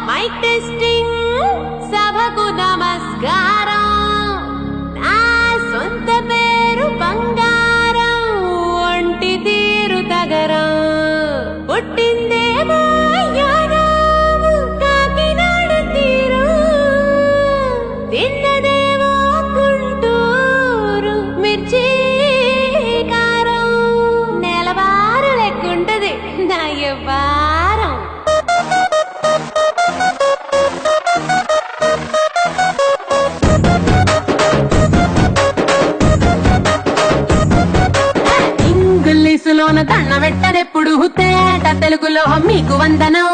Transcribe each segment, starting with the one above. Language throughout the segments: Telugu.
మైక్ టెస్టింగ్ సభకు నమస్కారం నా సొంత పేరు బంగారం ఒంటి తీరు తగరం పుట్టిందేమో యానాము కాకినాడ తీరు తిన్నదేమో గుంటూరు మిర్చి కారం నెలవారు లెక్కుంటది నా వ్యవహారం ఇంగ్లీషులోన దండ పెట్టనెప్పుడు తేట తెలుగులో మీకు వందనం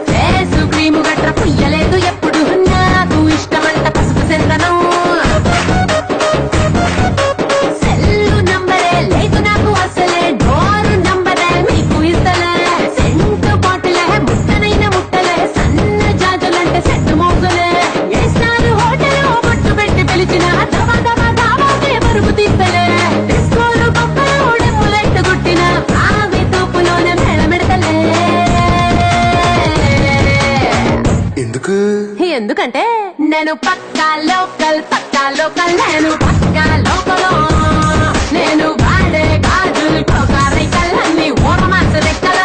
ఫేసు క్రీము గట్ర పుయ్యలేదు ఎప్పుడు నాకు ఇష్టమంట పసుపు చందనం సెల్లు నంబరే లేదు నాకు అసలే డోరు నంబరే మీకు ఇస్తలే సెంటు బాటిలే ముట్టనైన ముట్టలే సన్న జాజులంటే సెట్టు మోగులే ఏ స్టార్ హోటల్ బొట్టు పెట్టి పిలిచిన దమ దమ దావాకే పరుగు తీస్తలే డిస్కోలు బొక్కలు డెమ్ములెట్టు గుట్టిన ఆవి తూపులోనే మేళమెడతలే ఎందుకంటే నేను పక్కా లోకల్ నేను పక్కా లోకలో నేను వాడే గాజులు కోకారికల్లన్నీ ఓరమాస లెక్కల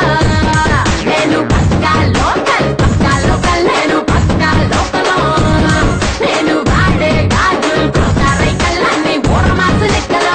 నేను పక్కా లోకల్ నేను పక్కా లోకలో నేను వాడే గాజులు కోకారికల్లన్నీ ఓరమాస లెక్కల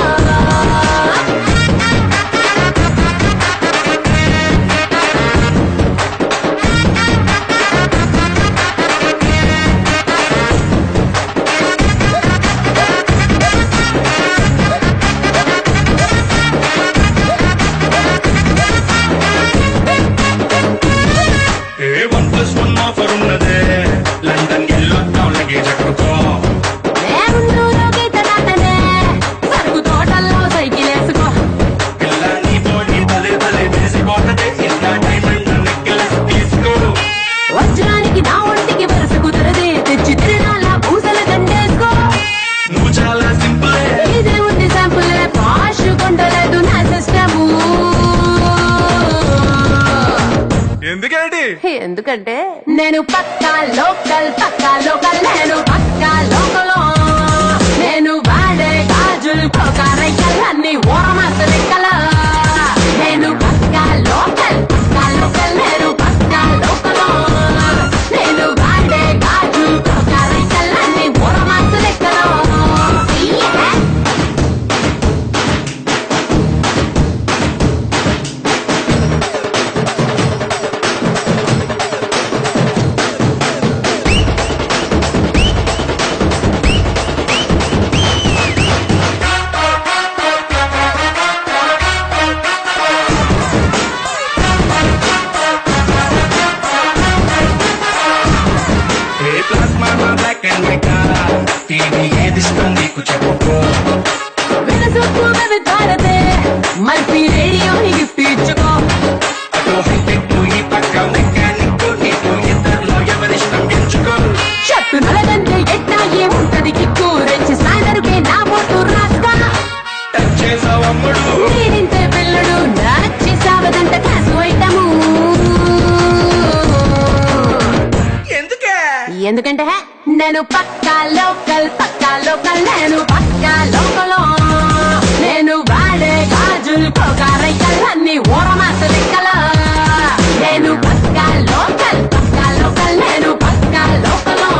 లండన్ ఎల్లో టౌన్ లగే జట్టుకో సరుకు తోటల్లో సైకిల్ వేసుకో పిల్ల నీ బోడి తలే తలే వేసిపోతదే ఇలా డైమండ్ నెక్లెస్ తీసుకో వజ్రానికి నా ఒంటికి వరుస కుదరదే తెచ్చి తిరణాల పూసల దండేసుకో నువ్వు చాలా సింపుల్ ఇదే ఉంది శాంపుల్ పాష్ కొండలేదు నా సిస్టము ఎందుకంటే నేను పక్కా లోకల్ నేను పక్కా లోకలో నేను వాడే గాజులు కోకారయ్యలన్నీ ఓరమాస లెక్కల నేను పక్కా లోకల్ నేను పక్కా లోకలో నేను వాడే గాజులు కోకారయ్యలన్నీ ఓరమాస లెక్కల బ్లాక్ అండ్ వైట్ టీవీ ఏది ఇష్టం నీకు చెప్పుకో వినసొప్పు విధారతే మల్పి రేడియోని గిఫ్ట్ ఇచ్చుకో అటు హైటెక్ ఈ పక్క మెకానిక్ నీకు ఇద్దరిలో ఎవరిష్టం ఎంచుకో షట్టు నలగంటే ఎట్టా ఏముంటది కిక్కు రెచ్చి సాయంత్రకే నా ఓటు రాస్తా టచ్ చేసావమ్ముడు నేనింతే పిల్లడు నచ్చి సావదంట క్లాసు ఐటము ఎందుకంటే నేను పక్కా లోకల్ నేను పక్కా లోకలో నేను వాడే గాజులు కోకారయ్యలన్నీ ఓరమాస లెక్కల నేను పక్కా లోకల్ నేను పక్కా లోకలో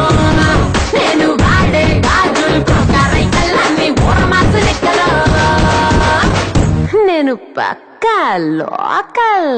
నేను వాడే గాజులు కోకారయ్యలన్నీ ఓరమాస లెక్కల నేను పక్కా లోకల్